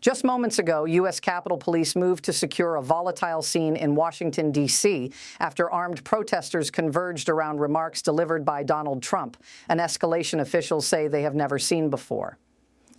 Just moments ago, U.S. Capitol Police moved to secure a volatile scene in Washington, D.C. after armed protesters converged around remarks delivered by Donald Trump, an escalation officials say they have never seen before.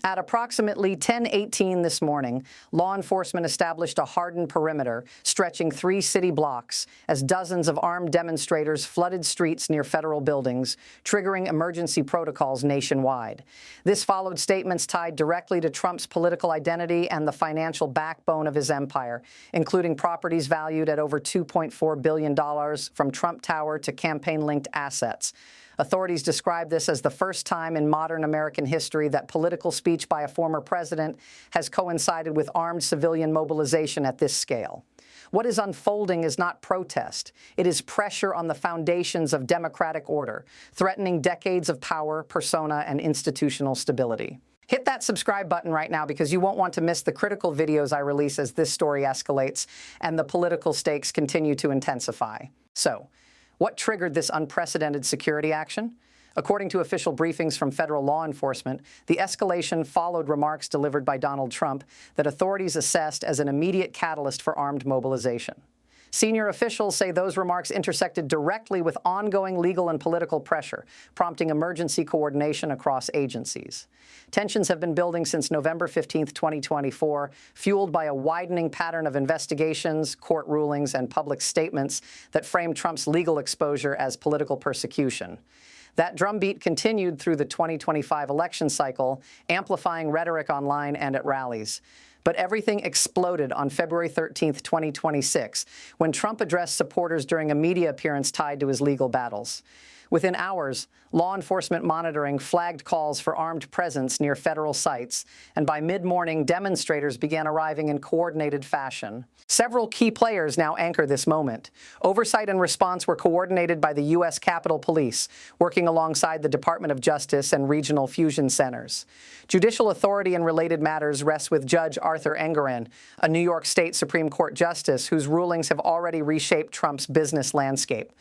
At approximately 10:18 this morning, law enforcement established a hardened perimeter stretching 3 city blocks as dozens of armed demonstrators flooded streets near federal buildings, triggering emergency protocols nationwide. This followed statements tied directly to Trump's political identity and the financial backbone of his empire, including properties valued at over $2.4 billion from Trump Tower to campaign-linked assets. Authorities describe this as the first time in modern American history that political speech by a former president has coincided with armed civilian mobilization at this scale. What is unfolding is not protest. It is pressure on the foundations of democratic order, threatening decades of power, persona, and institutional stability. Hit that subscribe button right now because you won't want to miss the critical videos I release as this story escalates and the political stakes continue to intensify. So, what triggered this unprecedented security action? According to official briefings from federal law enforcement, the escalation followed remarks delivered by Donald Trump that authorities assessed as an immediate catalyst for armed mobilization. Senior officials say those remarks intersected directly with ongoing legal and political pressure, prompting emergency coordination across agencies. Tensions have been building since November 15, 2024, fueled by a widening pattern of investigations, court rulings, and public statements that frame Trump's legal exposure as political persecution. That drumbeat continued through the 2025 election cycle, amplifying rhetoric online and at rallies. But everything exploded on February 13, 2026, when Trump addressed supporters during a media appearance tied to his legal battles. Within hours, law enforcement monitoring flagged calls for armed presence near federal sites, and by mid-morning, demonstrators began arriving in coordinated fashion. Several key players now anchor this moment. Oversight and response were coordinated by the U.S. Capitol Police, working alongside the Department of Justice and regional fusion centers. Judicial authority in related matters rests with Judge Arthur Engoron, a New York State Supreme Court justice whose rulings have already reshaped Trump's business landscape.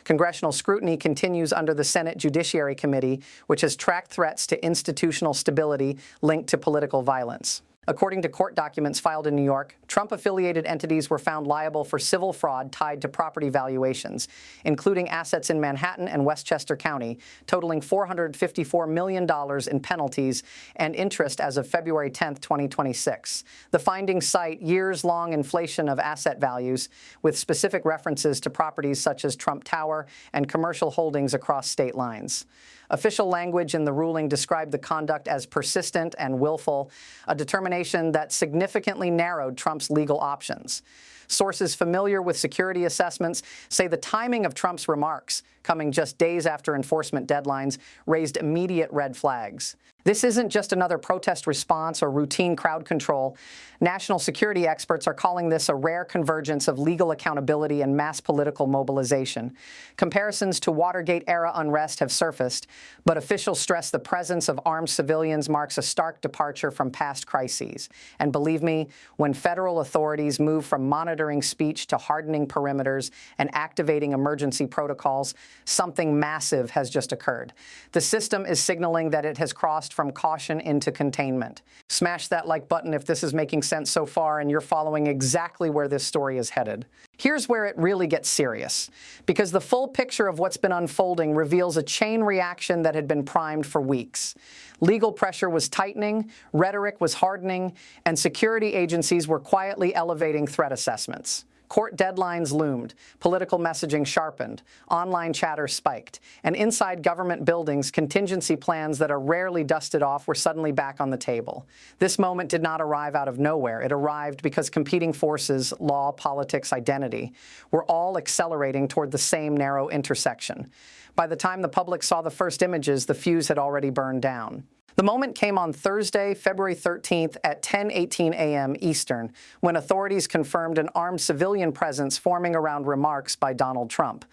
Congressional scrutiny continues under the Senate Judiciary Committee, which has tracked threats to institutional stability linked to political violence. According to court documents filed in New York, Trump-affiliated entities were found liable for civil fraud tied to property valuations, including assets in Manhattan and Westchester County, totaling $454 million in penalties and interest as of February 10, 2026. The findings cite years-long inflation of asset values, with specific references to properties such as Trump Tower and commercial holdings across state lines. Official language in the ruling described the conduct as persistent and willful, a determination that significantly narrowed Trump's legal options. Sources familiar with security assessments say the timing of Trump's remarks, coming just days after enforcement deadlines, raised immediate red flags. This isn't just another protest response or routine crowd control. National security experts are calling this a rare convergence of legal accountability and mass political mobilization. Comparisons to Watergate-era unrest have surfaced, but officials stress the presence of armed civilians marks a stark departure from past crises. And believe me, when federal authorities move from monitoring speech to hardening perimeters and activating emergency protocols, something massive has just occurred. The system is signaling that it has crossed from caution into containment. Smash that like button if this is making sense so far and you're following exactly where this story is headed. Here's where it really gets serious, because the full picture of what's been unfolding reveals a chain reaction that had been primed for weeks. Legal pressure was tightening, rhetoric was hardening, and security agencies were quietly elevating threat assessments. Court deadlines loomed, political messaging sharpened, online chatter spiked, and inside government buildings, contingency plans that are rarely dusted off were suddenly back on the table. This moment did not arrive out of nowhere. It arrived because competing forces, law, politics, identity, were all accelerating toward the same narrow intersection. By the time the public saw the first images, the fuse had already burned down. The moment came on Thursday, February 13th at 10:18 a.m. Eastern, when authorities confirmed an armed civilian presence forming around remarks by Donald Trump.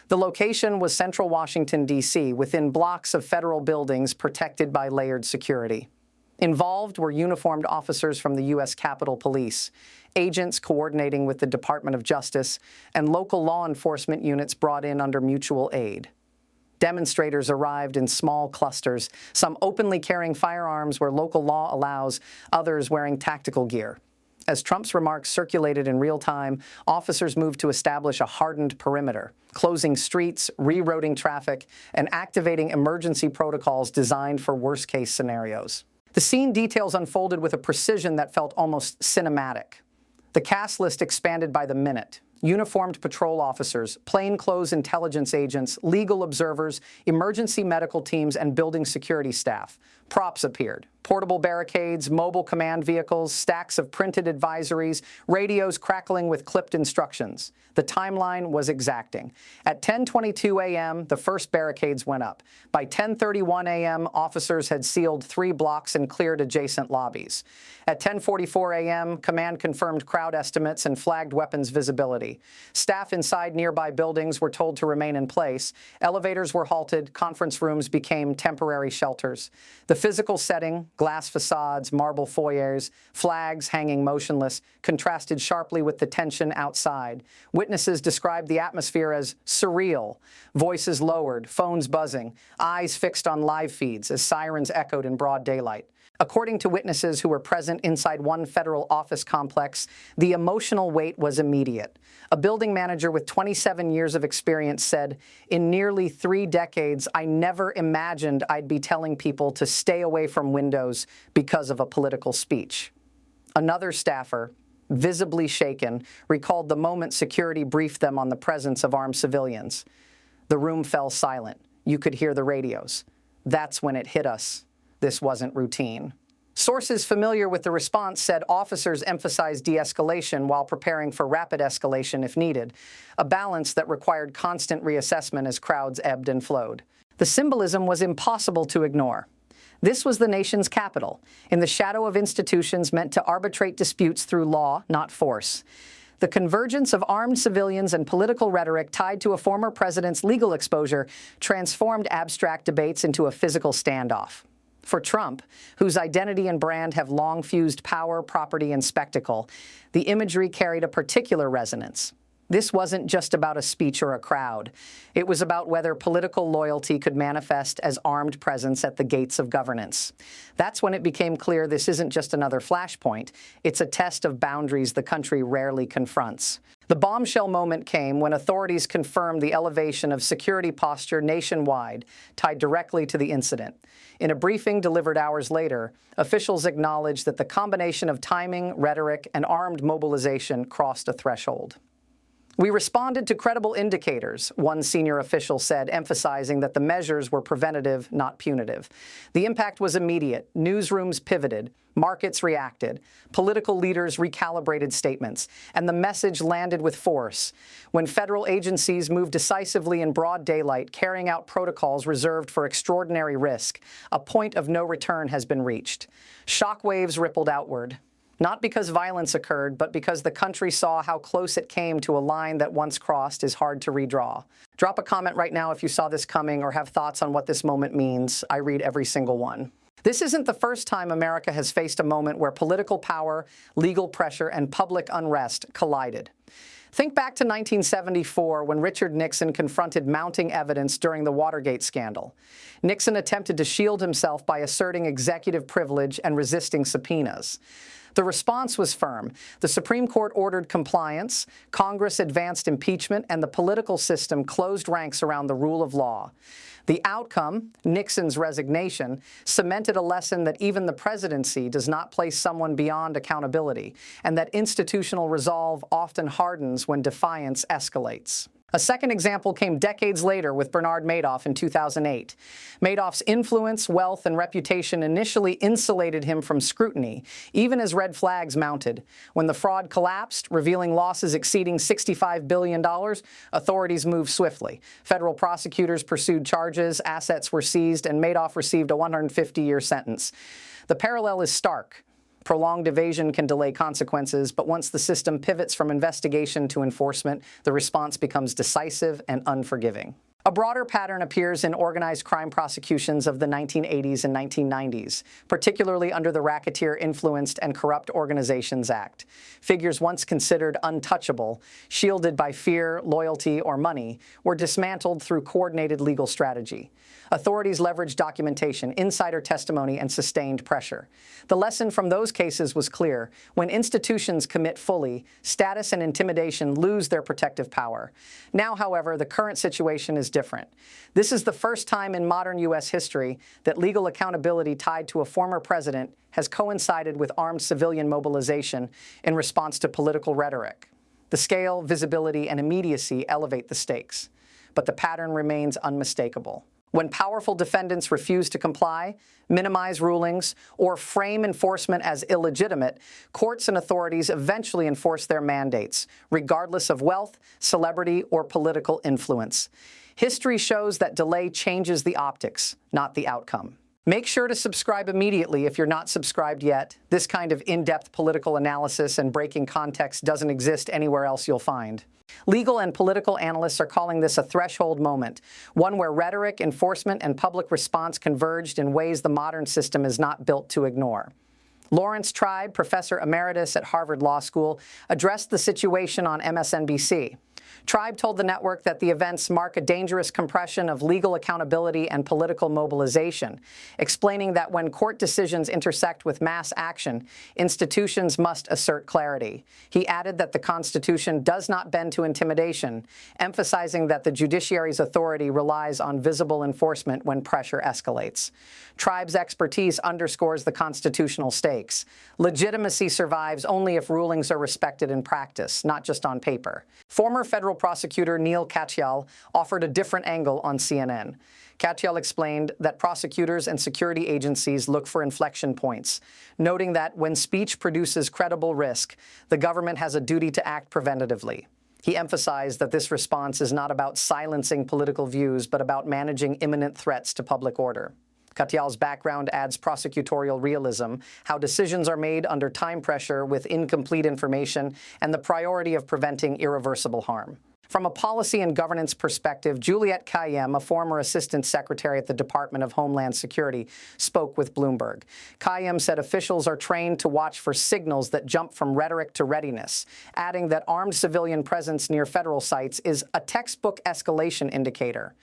The location was central Washington, D.C., within blocks of federal buildings protected by layered security. Involved were uniformed officers from the U.S. Capitol Police, agents coordinating with the Department of Justice, and local law enforcement units brought in under mutual aid. Demonstrators arrived in small clusters, some openly carrying firearms where local law allows, others wearing tactical gear. As Trump's remarks circulated in real time, officers moved to establish a hardened perimeter, closing streets, rerouting traffic, and activating emergency protocols designed for worst-case scenarios. The scene details unfolded with a precision that felt almost cinematic. The cast list expanded by the minute. Uniformed patrol officers, plainclothes intelligence agents, legal observers, emergency medical teams, and building security staff. Props appeared. Portable barricades, mobile command vehicles, stacks of printed advisories, radios crackling with clipped instructions. The timeline was exacting. At 10:22 a.m., the first barricades went up. By 10:31 a.m., officers had sealed 3 blocks and cleared adjacent lobbies. At 10:44 a.m., command confirmed crowd estimates and flagged weapons visibility. Staff inside nearby buildings were told to remain in place. Elevators were halted. Conference rooms became temporary shelters. The physical setting, glass facades, marble foyers, flags hanging motionless, contrasted sharply with the tension outside. Witnesses described the atmosphere as surreal, voices lowered, phones buzzing, eyes fixed on live feeds as sirens echoed in broad daylight. According to witnesses who were present inside one federal office complex, the emotional weight was immediate. A building manager with 27 years of experience said, "In nearly 3 decades, I never imagined I'd be telling people to stay away from windows because of a political speech." Another staffer, visibly shaken, recalled the moment security briefed them on the presence of armed civilians. The room fell silent. You could hear the radios. That's when it hit us. This wasn't routine. Sources familiar with the response said officers emphasized de-escalation while preparing for rapid escalation if needed, a balance that required constant reassessment as crowds ebbed and flowed. The symbolism was impossible to ignore. This was the nation's capital, in the shadow of institutions meant to arbitrate disputes through law, not force. The convergence of armed civilians and political rhetoric tied to a former president's legal exposure transformed abstract debates into a physical standoff. For Trump, whose identity and brand have long fused power, property, and spectacle, the imagery carried a particular resonance. This wasn't just about a speech or a crowd. It was about whether political loyalty could manifest as armed presence at the gates of governance. That's when it became clear this isn't just another flashpoint. It's a test of boundaries the country rarely confronts. The bombshell moment came when authorities confirmed the elevation of security posture nationwide, tied directly to the incident. In a briefing delivered hours later, officials acknowledged that the combination of timing, rhetoric, and armed mobilization crossed a threshold. "We responded to credible indicators," one senior official said, emphasizing that the measures were preventative, not punitive. "The impact was immediate. Newsrooms pivoted. Markets reacted. Political leaders recalibrated statements. And the message landed with force. When federal agencies moved decisively in broad daylight, carrying out protocols reserved for extraordinary risk, a point of no return has been reached. Shockwaves rippled outward. Not because violence occurred, but because the country saw how close it came to a line that once crossed is hard to redraw." Drop a comment right now if you saw this coming or have thoughts on what this moment means. I read every single one. This isn't the first time America has faced a moment where political power, legal pressure, and public unrest collided. Think back to 1974 when Richard Nixon confronted mounting evidence during the Watergate scandal. Nixon attempted to shield himself by asserting executive privilege and resisting subpoenas. The response was firm. The Supreme Court ordered compliance, Congress advanced impeachment, and the political system closed ranks around the rule of law. The outcome, Nixon's resignation, cemented a lesson that even the presidency does not place someone beyond accountability, and that institutional resolve often hardens when defiance escalates. A second example came decades later with Bernard Madoff in 2008. Madoff's influence, wealth, and reputation initially insulated him from scrutiny, even as red flags mounted. When the fraud collapsed, revealing losses exceeding $65 billion, authorities moved swiftly. Federal prosecutors pursued charges, assets were seized, and Madoff received a 150-year sentence. The parallel is stark. Prolonged evasion can delay consequences, but once the system pivots from investigation to enforcement, the response becomes decisive and unforgiving. A broader pattern appears in organized crime prosecutions of the 1980s and 1990s, particularly under the Racketeer Influenced and Corrupt Organizations Act. Figures once considered untouchable, shielded by fear, loyalty, or money, were dismantled through coordinated legal strategy. Authorities leveraged documentation, insider testimony, and sustained pressure. The lesson from those cases was clear. When institutions commit fully, status and intimidation lose their protective power. Now, however, the current situation is different. This is the first time in modern U.S. history that legal accountability tied to a former president has coincided with armed civilian mobilization in response to political rhetoric. The scale, visibility, and immediacy elevate the stakes. But the pattern remains unmistakable. When powerful defendants refuse to comply, minimize rulings, or frame enforcement as illegitimate, courts and authorities eventually enforce their mandates, regardless of wealth, celebrity, or political influence. History shows that delay changes the optics, not the outcome. Make sure to subscribe immediately if you're not subscribed yet. This kind of in-depth political analysis and breaking context doesn't exist anywhere else you'll find. Legal and political analysts are calling this a threshold moment, one where rhetoric, enforcement, and public response converged in ways the modern system is not built to ignore. Lawrence Tribe, professor emeritus at Harvard Law School, addressed the situation on MSNBC. Tribe told the network that the events mark a dangerous compression of legal accountability and political mobilization, explaining that when court decisions intersect with mass action, institutions must assert clarity. He added that the Constitution does not bend to intimidation, emphasizing that the judiciary's authority relies on visible enforcement when pressure escalates. Tribe's expertise underscores the constitutional stakes. Legitimacy survives only if rulings are respected in practice, not just on paper. Former federal prosecutor Neil Katyal offered a different angle on CNN. Katyal explained that prosecutors and security agencies look for inflection points, noting that when speech produces credible risk, the government has a duty to act preventatively. He emphasized that this response is not about silencing political views, but about managing imminent threats to public order. Katyal's background adds prosecutorial realism, how decisions are made under time pressure with incomplete information, and the priority of preventing irreversible harm. From a policy and governance perspective, Juliette Kayyem, a former assistant secretary at the Department of Homeland Security, spoke with Bloomberg. Kayyem said officials are trained to watch for signals that jump from rhetoric to readiness, adding that armed civilian presence near federal sites is a textbook escalation indicator.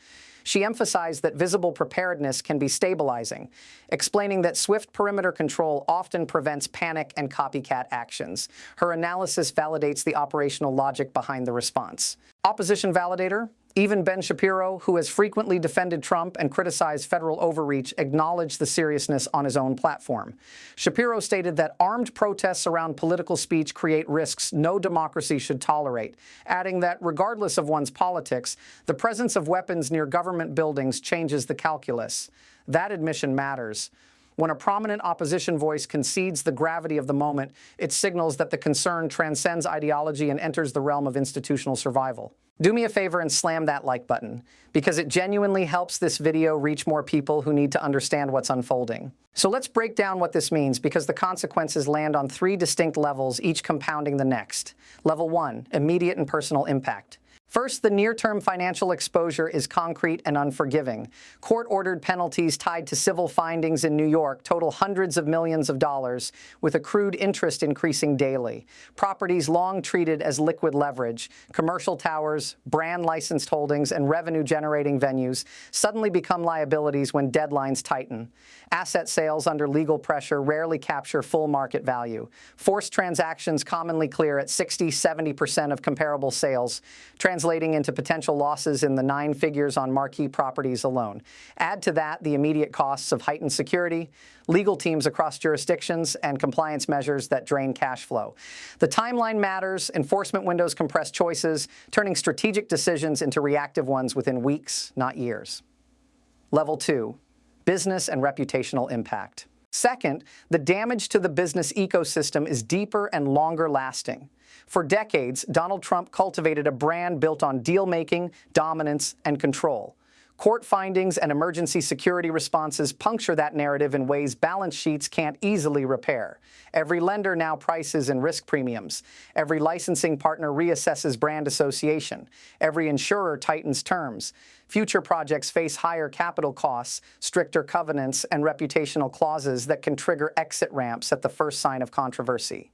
She emphasized that visible preparedness can be stabilizing, explaining that swift perimeter control often prevents panic and copycat actions. Her analysis validates the operational logic behind the response. Opposition validator, even Ben Shapiro, who has frequently defended Trump and criticized federal overreach, acknowledged the seriousness on his own platform. Shapiro stated that armed protests around political speech create risks no democracy should tolerate, adding that regardless of one's politics, the presence of weapons near government buildings changes the calculus. That admission matters. When a prominent opposition voice concedes the gravity of the moment, it signals that the concern transcends ideology and enters the realm of institutional survival. Do me a favor and slam that like button, because it genuinely helps this video reach more people who need to understand what's unfolding. So let's break down what this means, because the consequences land on three distinct levels, each compounding the next. Level 1, immediate and personal impact. First, the near-term financial exposure is concrete and unforgiving. Court-ordered penalties tied to civil findings in New York total hundreds of millions of dollars, with accrued interest increasing daily. Properties long treated as liquid leverage, commercial towers, brand-licensed holdings, and revenue-generating venues suddenly become liabilities when deadlines tighten. Asset sales under legal pressure rarely capture full market value. Forced transactions commonly clear at 60–70% of comparable sales, translating into potential losses in the 9 figures on marquee properties alone. Add to that the immediate costs of heightened security, legal teams across jurisdictions, and compliance measures that drain cash flow. The timeline matters. Enforcement windows compress choices, turning strategic decisions into reactive ones within weeks, not years. Level 2, business and reputational impact. Second, the damage to the business ecosystem is deeper and longer lasting. For decades, Donald Trump cultivated a brand built on deal-making, dominance, and control. Court findings and emergency security responses puncture that narrative in ways balance sheets can't easily repair. Every lender now prices in risk premiums. Every licensing partner reassesses brand association. Every insurer tightens terms. Future projects face higher capital costs, stricter covenants, and reputational clauses that can trigger exit ramps at the first sign of controversy.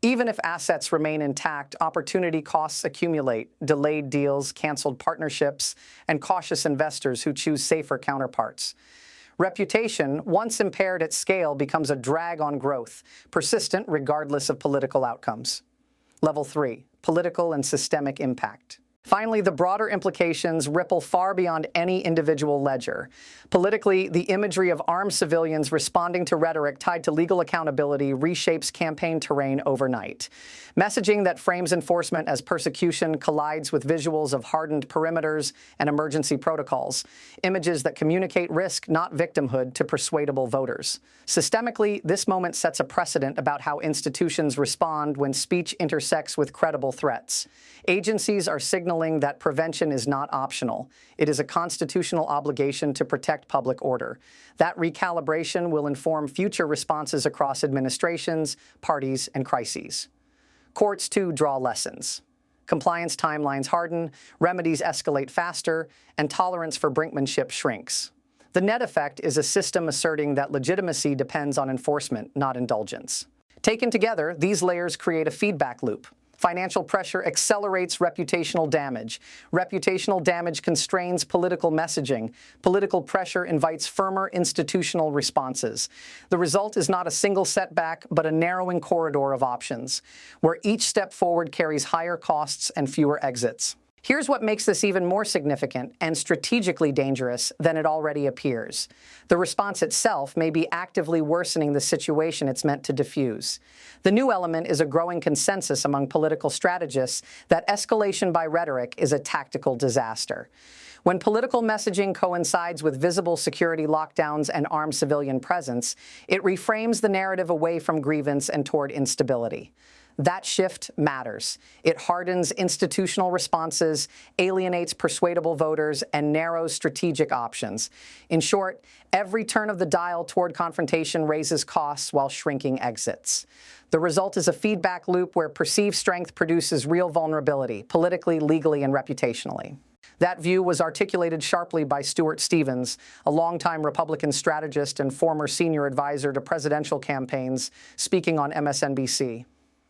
Even if assets remain intact, opportunity costs accumulate: delayed deals, canceled partnerships, and cautious investors who choose safer counterparts. Reputation, once impaired at scale, becomes a drag on growth, persistent regardless of political outcomes. Level 3, political and systemic impact. Finally, the broader implications ripple far beyond any individual ledger. Politically, the imagery of armed civilians responding to rhetoric tied to legal accountability reshapes campaign terrain overnight. Messaging that frames enforcement as persecution collides with visuals of hardened perimeters and emergency protocols, images that communicate risk, not victimhood, to persuadable voters. Systemically, this moment sets a precedent about how institutions respond when speech intersects with credible threats. Agencies are signaling that prevention is not optional. It is a constitutional obligation to protect public order. That recalibration will inform future responses across administrations, parties, and crises. Courts, too, draw lessons. Compliance timelines harden, remedies escalate faster, and tolerance for brinkmanship shrinks. The net effect is a system asserting that legitimacy depends on enforcement, not indulgence. Taken together, these layers create a feedback loop. Financial pressure accelerates reputational damage. Reputational damage constrains political messaging. Political pressure invites firmer institutional responses. The result is not a single setback, but a narrowing corridor of options, where each step forward carries higher costs and fewer exits. Here's what makes this even more significant and strategically dangerous than it already appears. The response itself may be actively worsening the situation it's meant to diffuse. The new element is a growing consensus among political strategists that escalation by rhetoric is a tactical disaster. When political messaging coincides with visible security lockdowns and armed civilian presence, it reframes the narrative away from grievance and toward instability. That shift matters. It hardens institutional responses, alienates persuadable voters, and narrows strategic options. In short, every turn of the dial toward confrontation raises costs while shrinking exits. The result is a feedback loop where perceived strength produces real vulnerability, politically, legally, and reputationally. That view was articulated sharply by Stuart Stevens, a longtime Republican strategist and former senior advisor to presidential campaigns, speaking on MSNBC.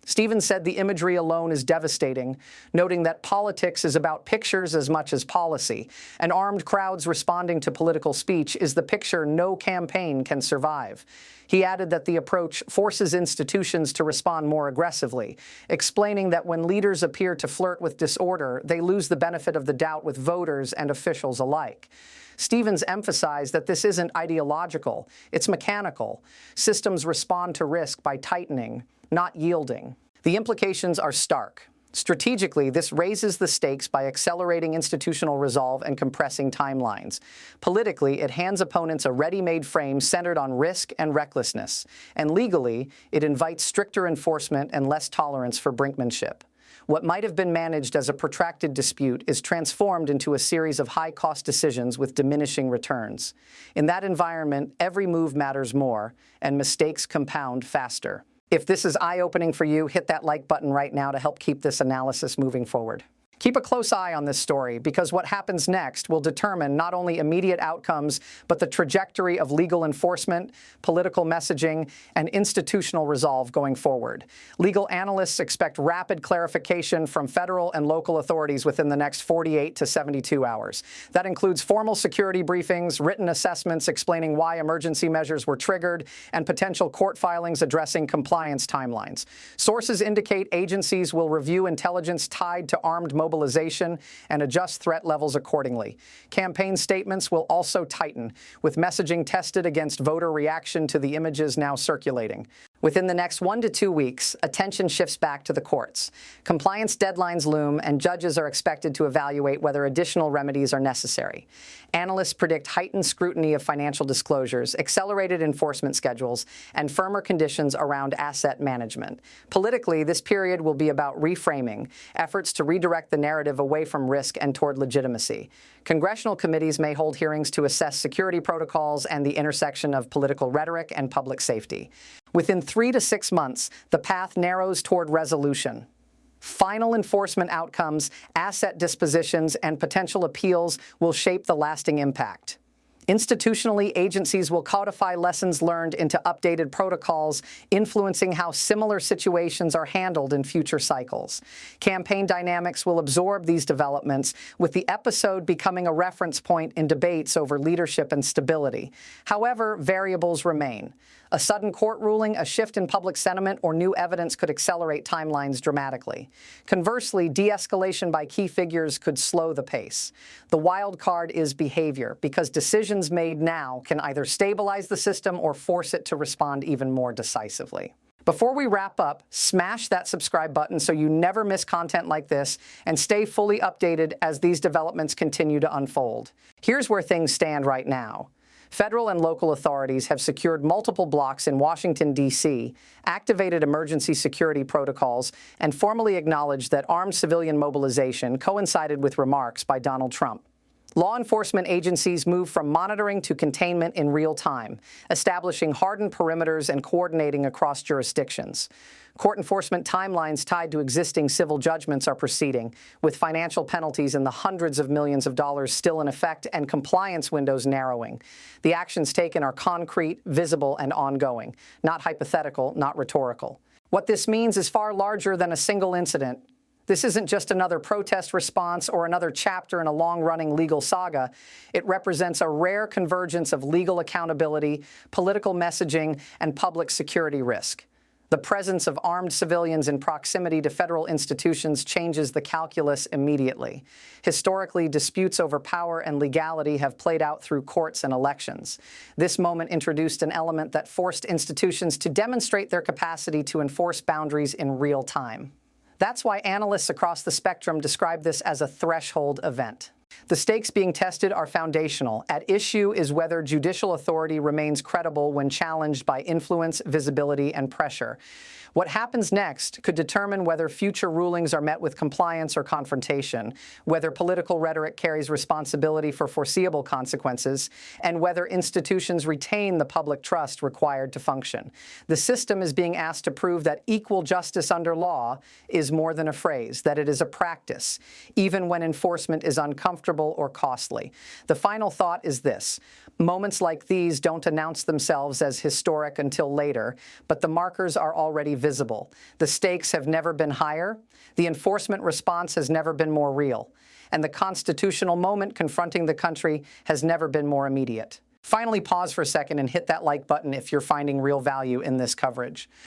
Stevens said the imagery alone is devastating, noting that politics is about pictures as much as policy, and armed crowds responding to political speech is the picture no campaign can survive. He added that the approach forces institutions to respond more aggressively, explaining that when leaders appear to flirt with disorder, they lose the benefit of the doubt with voters and officials alike. Stevens emphasized that this isn't ideological, it's mechanical. Systems respond to risk by tightening, not yielding. The implications are stark. Strategically, this raises the stakes by accelerating institutional resolve and compressing timelines. Politically, it hands opponents a ready-made frame centered on risk and recklessness. And legally, it invites stricter enforcement and less tolerance for brinkmanship. What might have been managed as a protracted dispute is transformed into a series of high-cost decisions with diminishing returns. In that environment, every move matters more, and mistakes compound faster. If this is eye-opening for you, hit that like button right now to help keep this analysis moving forward. Keep a close eye on this story, because what happens next will determine not only immediate outcomes, but the trajectory of legal enforcement, political messaging, and institutional resolve going forward. Legal analysts expect rapid clarification from federal and local authorities within the next 48 to 72 hours. That includes formal security briefings, written assessments explaining why emergency measures were triggered, and potential court filings addressing compliance timelines. Sources indicate agencies will review intelligence tied to armed mobilization and adjust threat levels accordingly. Campaign statements will also tighten, with messaging tested against voter reaction to the images now circulating. Within the next 1 to 2 weeks, attention shifts back to the courts. Compliance deadlines loom, and judges are expected to evaluate whether additional remedies are necessary. Analysts predict heightened scrutiny of financial disclosures, accelerated enforcement schedules, and firmer conditions around asset management. Politically, this period will be about reframing, efforts to redirect the narrative away from risk and toward legitimacy. Congressional committees may hold hearings to assess security protocols and the intersection of political rhetoric and public safety. Within 3 to 6 months, the path narrows toward resolution. Final enforcement outcomes, asset dispositions, and potential appeals will shape the lasting impact. Institutionally, agencies will codify lessons learned into updated protocols, influencing how similar situations are handled in future cycles. Campaign dynamics will absorb these developments, with the episode becoming a reference point in debates over leadership and stability. However, variables remain. A sudden court ruling, a shift in public sentiment, or new evidence could accelerate timelines dramatically. Conversely, de-escalation by key figures could slow the pace. The wild card is behavior, because decisions made now can either stabilize the system or force it to respond even more decisively. Before we wrap up, smash that subscribe button so you never miss content like this, and stay fully updated as these developments continue to unfold. Here's where things stand right now. Federal and local authorities have secured multiple blocks in Washington, D.C., activated emergency security protocols, and formally acknowledged that armed civilian mobilization coincided with remarks by Donald Trump. Law enforcement agencies move from monitoring to containment in real time, establishing hardened perimeters and coordinating across jurisdictions. Court enforcement timelines tied to existing civil judgments are proceeding, with financial penalties in the hundreds of millions of dollars still in effect and compliance windows narrowing. The actions taken are concrete, visible, and ongoing, not hypothetical, not rhetorical. What this means is far larger than a single incident. This isn't just another protest response or another chapter in a long-running legal saga. It represents a rare convergence of legal accountability, political messaging, and public security risk. The presence of armed civilians in proximity to federal institutions changes the calculus immediately. Historically, disputes over power and legality have played out through courts and elections. This moment introduced an element that forced institutions to demonstrate their capacity to enforce boundaries in real time. That's why analysts across the spectrum describe this as a threshold event. The stakes being tested are foundational. At issue is whether judicial authority remains credible when challenged by influence, visibility, and pressure. What happens next could determine whether future rulings are met with compliance or confrontation, whether political rhetoric carries responsibility for foreseeable consequences, and whether institutions retain the public trust required to function. The system is being asked to prove that equal justice under law is more than a phrase, that it is a practice, even when enforcement is uncomfortable or costly. The final thought is this: moments like these don't announce themselves as historic until later, but the markers are already visible. The stakes have never been higher, the enforcement response has never been more real, and the constitutional moment confronting the country has never been more immediate. Finally, pause for a second and hit that like button if you're finding real value in this coverage.